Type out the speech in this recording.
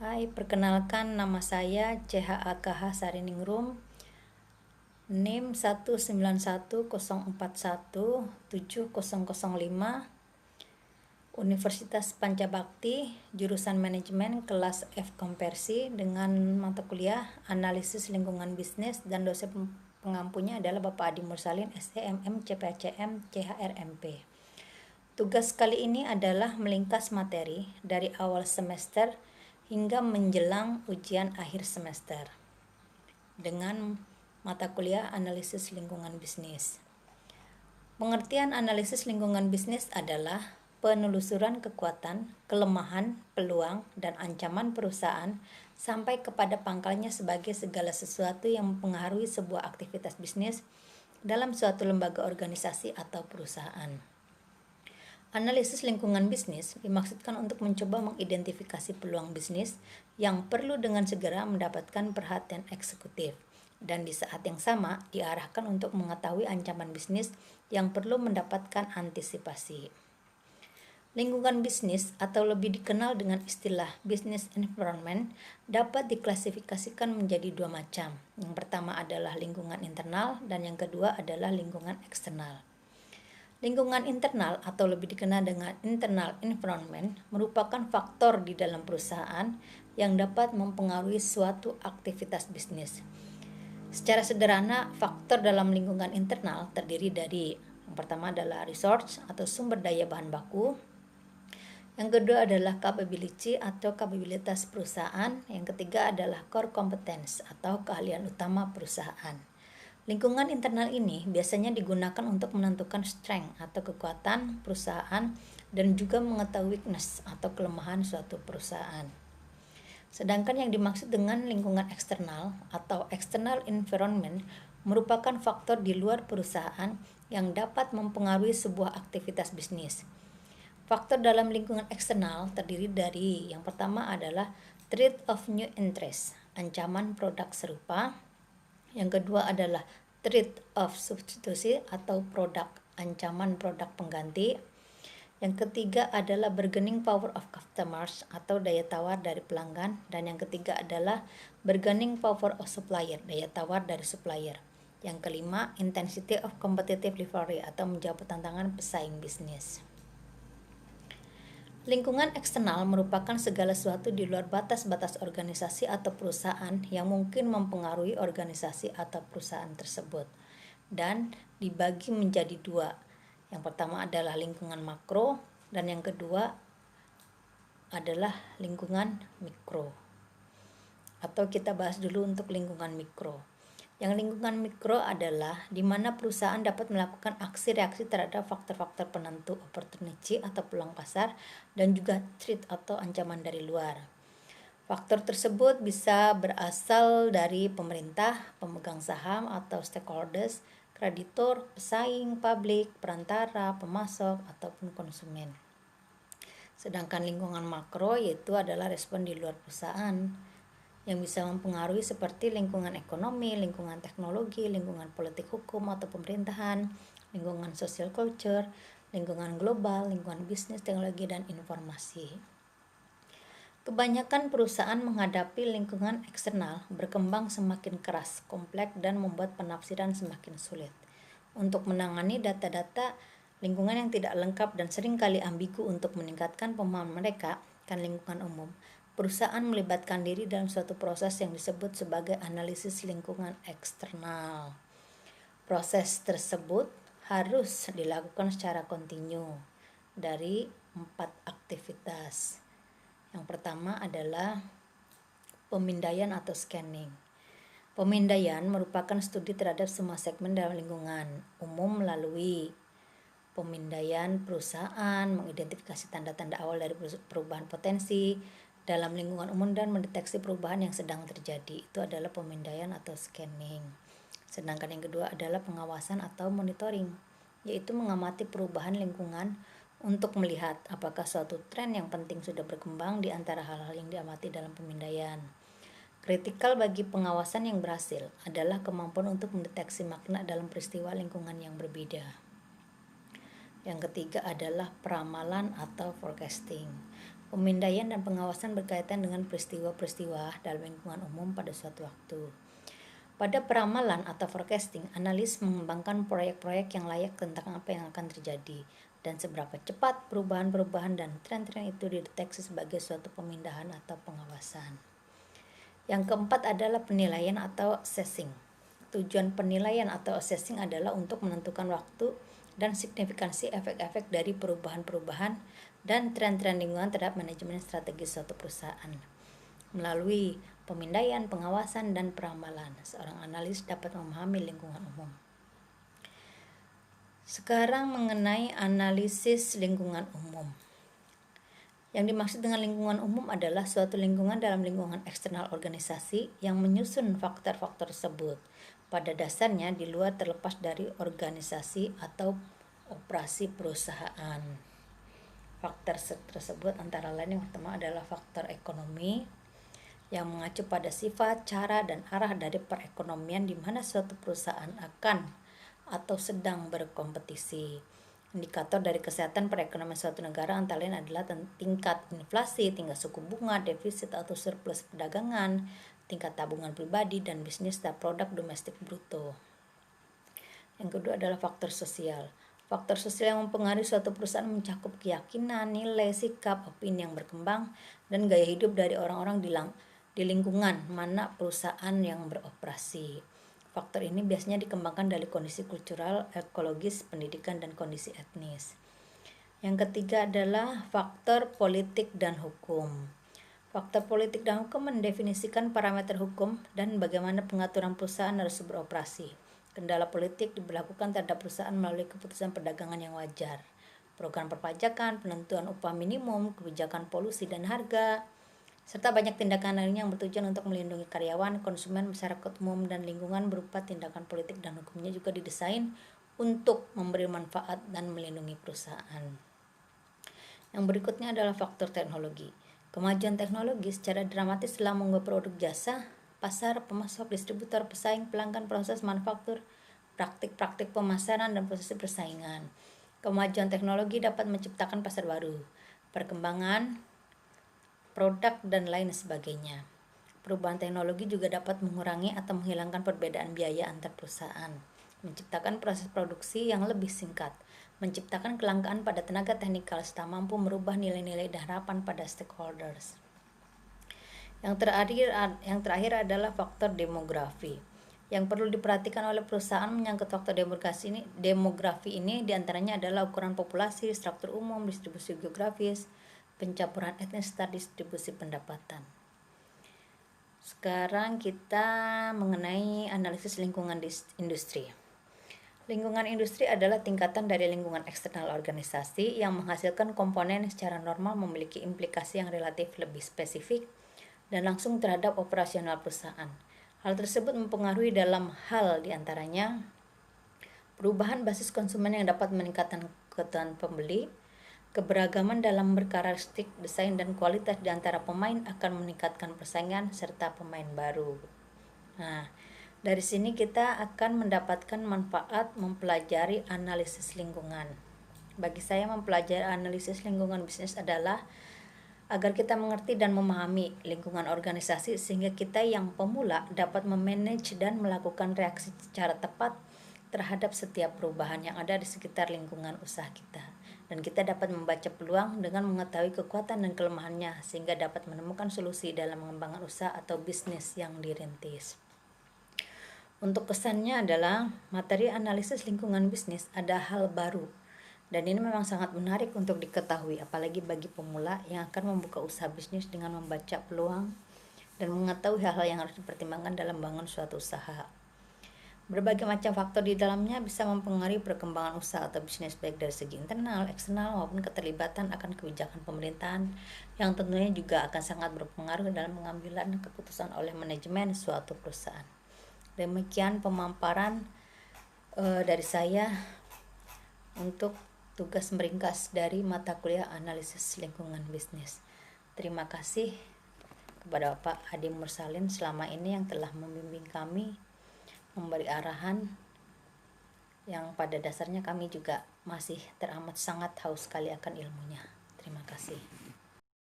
Hai, perkenalkan nama saya CHAKH Sariningrum, NIM 19104170005, Universitas Pancabakti, jurusan Manajemen kelas F Konversi dengan mata kuliah Analisis Lingkungan Bisnis, dan dosen pengampunya adalah Bapak Adi Mursalin, STMM, CPHCM, CHRMP. Tugas kali ini adalah melingkas materi dari awal semester hingga menjelang ujian akhir semester dengan mata kuliah Analisis Lingkungan Bisnis. Pengertian analisis lingkungan bisnis adalah penelusuran kekuatan, kelemahan, peluang, dan ancaman perusahaan sampai kepada pangkalnya sebagai segala sesuatu yang mempengaruhi sebuah aktivitas bisnis dalam suatu lembaga organisasi atau perusahaan. Analisis lingkungan bisnis dimaksudkan untuk mencoba mengidentifikasi peluang bisnis yang perlu dengan segera mendapatkan perhatian eksekutif, dan di saat yang sama diarahkan untuk mengetahui ancaman bisnis yang perlu mendapatkan antisipasi. Lingkungan bisnis atau lebih dikenal dengan istilah business environment dapat diklasifikasikan menjadi dua macam. Yang pertama adalah lingkungan internal dan yang kedua adalah lingkungan eksternal. Lingkungan internal atau lebih dikenal dengan internal environment merupakan faktor di dalam perusahaan yang dapat mempengaruhi suatu aktivitas bisnis. Secara sederhana, faktor dalam lingkungan internal terdiri dari yang pertama adalah resource atau sumber daya bahan baku. Yang kedua adalah capability atau kapabilitas perusahaan. Yang ketiga adalah core competence atau keahlian utama perusahaan. Lingkungan internal ini biasanya digunakan untuk menentukan strength atau kekuatan perusahaan dan juga mengetahui weakness atau kelemahan suatu perusahaan. Sedangkan yang dimaksud dengan lingkungan eksternal atau external environment merupakan faktor di luar perusahaan yang dapat mempengaruhi sebuah aktivitas bisnis. Faktor dalam lingkungan eksternal terdiri dari yang pertama adalah threat of new interest, ancaman produk serupa. Yang kedua adalah threat of substitusi atau produk, ancaman produk pengganti. Yang ketiga adalah bargaining power of customers atau daya tawar dari pelanggan. Dan yang ketiga adalah bargaining power of supplier, daya tawar dari supplier. Yang kelima, intensity of competitive rivalry atau menjawab tantangan pesaing bisnis. Lingkungan eksternal merupakan segala sesuatu di luar batas-batas organisasi atau perusahaan yang mungkin mempengaruhi organisasi atau perusahaan tersebut, dan dibagi menjadi dua. Yang pertama adalah lingkungan makro dan yang kedua adalah lingkungan mikro. Atau kita bahas dulu untuk lingkungan mikro. Yang lingkungan mikro adalah di mana perusahaan dapat melakukan aksi reaksi terhadap faktor-faktor penentu opportunity atau peluang pasar dan juga threat atau ancaman dari luar. Faktor tersebut bisa berasal dari pemerintah, pemegang saham atau stakeholders, kreditor, pesaing, publik, perantara, pemasok, ataupun konsumen. Sedangkan lingkungan makro yaitu adalah respon di luar perusahaan yang bisa mempengaruhi seperti lingkungan ekonomi, lingkungan teknologi, lingkungan politik hukum atau pemerintahan, lingkungan social culture, lingkungan global, lingkungan bisnis, teknologi, dan informasi. Kebanyakan perusahaan menghadapi lingkungan eksternal berkembang semakin keras, kompleks, dan membuat penafsiran semakin sulit. Untuk menangani data-data lingkungan yang tidak lengkap dan seringkali ambigu untuk meningkatkan pemahaman mereka akan lingkungan umum, perusahaan melibatkan diri dalam suatu proses yang disebut sebagai analisis lingkungan eksternal. Proses tersebut harus dilakukan secara kontinu dari 4 aktivitas. Yang pertama adalah pemindaian atau scanning. Pemindaian merupakan studi terhadap semua segmen dalam lingkungan umum melalui pemindaian perusahaan, mengidentifikasi tanda-tanda awal dari perubahan potensi dalam lingkungan umum dan mendeteksi perubahan yang sedang terjadi. Itu adalah pemindaian atau scanning. Sedangkan yang kedua adalah pengawasan atau monitoring, yaitu mengamati perubahan lingkungan untuk melihat apakah suatu tren yang penting sudah berkembang di antara hal-hal yang diamati dalam pemindaian. Kritikal bagi pengawasan yang berhasil adalah kemampuan untuk mendeteksi makna dalam peristiwa lingkungan yang berbeda. Yang ketiga adalah peramalan atau forecasting. Pemindaian dan pengawasan berkaitan dengan peristiwa-peristiwa dalam lingkungan umum pada suatu waktu. Pada peramalan atau forecasting, analis mengembangkan proyek-proyek yang layak tentang apa yang akan terjadi dan seberapa cepat perubahan-perubahan dan tren-tren itu dideteksi sebagai suatu pemindahan atau pengawasan. Yang keempat adalah penilaian atau assessing. Tujuan penilaian atau assessing adalah untuk menentukan waktu dan signifikansi efek-efek dari perubahan-perubahan dan tren-tren lingkungan terhadap manajemen strategis suatu perusahaan. Melalui pemindaian, pengawasan, dan peramalan, seorang analis dapat memahami lingkungan umum. Sekarang mengenai analisis lingkungan umum. Yang dimaksud dengan lingkungan umum adalah suatu lingkungan dalam lingkungan eksternal organisasi yang menyusun faktor-faktor tersebut. Pada dasarnya di luar terlepas dari organisasi atau operasi perusahaan. Faktor tersebut antara lain yang pertama adalah faktor ekonomi yang mengacu pada sifat, cara, dan arah dari perekonomian di mana suatu perusahaan akan atau sedang berkompetisi. Indikator dari kesehatan perekonomian suatu negara antara lain adalah tingkat inflasi, tingkat suku bunga, defisit atau surplus perdagangan, tingkat tabungan pribadi, dan bisnis dan produk domestik bruto. Yang kedua adalah faktor sosial. Faktor sosial yang mempengaruhi suatu perusahaan mencakup keyakinan, nilai, sikap, opini yang berkembang, dan gaya hidup dari orang-orang di lingkungan mana perusahaan yang beroperasi. Faktor ini biasanya dikembangkan dari kondisi kultural, ekologis, pendidikan, dan kondisi etnis. Yang ketiga adalah faktor politik dan hukum. Faktor politik dan hukum mendefinisikan parameter hukum dan bagaimana pengaturan perusahaan harus beroperasi. Kendala politik diberlakukan terhadap perusahaan melalui keputusan perdagangan yang wajar, program perpajakan, penentuan upah minimum, kebijakan polusi dan harga, serta banyak tindakan lainnya yang bertujuan untuk melindungi karyawan, konsumen, masyarakat umum, dan lingkungan berupa tindakan politik dan hukumnya juga didesain untuk memberi manfaat dan melindungi perusahaan. Yang berikutnya adalah faktor teknologi. Kemajuan teknologi secara dramatis telah mengubah produk jasa, pasar, pemasok, distributor, pesaing, pelanggan, proses manufaktur, praktik-praktik pemasaran, dan proses persaingan. Kemajuan teknologi dapat menciptakan pasar baru, perkembangan produk, dan lain sebagainya. Perubahan teknologi juga dapat mengurangi atau menghilangkan perbedaan biaya antar perusahaan, menciptakan proses produksi yang lebih singkat, menciptakan kelangkaan pada tenaga teknikal serta mampu merubah nilai-nilai dan harapan pada stakeholders. Yang terakhir adalah faktor demografi. Yang perlu diperhatikan oleh perusahaan menyangkut faktor demografi ini diantaranya adalah ukuran populasi, struktur umum, distribusi geografis, pencampuran etnis, serta distribusi pendapatan. Sekarang kita mengenai analisis lingkungan industri. Lingkungan industri adalah tingkatan dari lingkungan eksternal organisasi yang menghasilkan komponen secara normal memiliki implikasi yang relatif lebih spesifik dan langsung terhadap operasional perusahaan. Hal tersebut mempengaruhi dalam hal diantaranya perubahan basis konsumen yang dapat meningkatkan kebutuhan pembeli, keberagaman dalam berkarakteristik, desain, dan kualitas di antara pemain akan meningkatkan persaingan serta pemain baru. Nah, dari sini kita akan mendapatkan manfaat mempelajari analisis lingkungan. Bagi saya mempelajari analisis lingkungan bisnis adalah agar kita mengerti dan memahami lingkungan organisasi sehingga kita yang pemula dapat memanage dan melakukan reaksi secara tepat terhadap setiap perubahan yang ada di sekitar lingkungan usaha kita. Dan kita dapat membaca peluang dengan mengetahui kekuatan dan kelemahannya sehingga dapat menemukan solusi dalam mengembangkan usaha atau bisnis yang dirintis. Untuk kesannya adalah materi analisis lingkungan bisnis ada hal baru dan ini memang sangat menarik untuk diketahui apalagi bagi pemula yang akan membuka usaha bisnis dengan membaca peluang dan mengetahui hal-hal yang harus dipertimbangkan dalam membangun suatu usaha. Berbagai macam faktor di dalamnya bisa mempengaruhi perkembangan usaha atau bisnis baik dari segi internal, eksternal maupun keterlibatan akan kebijakan pemerintahan yang tentunya juga akan sangat berpengaruh dalam pengambilan keputusan oleh manajemen suatu perusahaan. Demikian pemaparan dari saya untuk tugas meringkas dari mata kuliah analisis lingkungan bisnis. Terima kasih kepada Bapak Adi Mursalin selama ini yang telah membimbing kami, memberi arahan yang pada dasarnya kami juga masih teramat sangat haus sekali akan ilmunya. Terima kasih.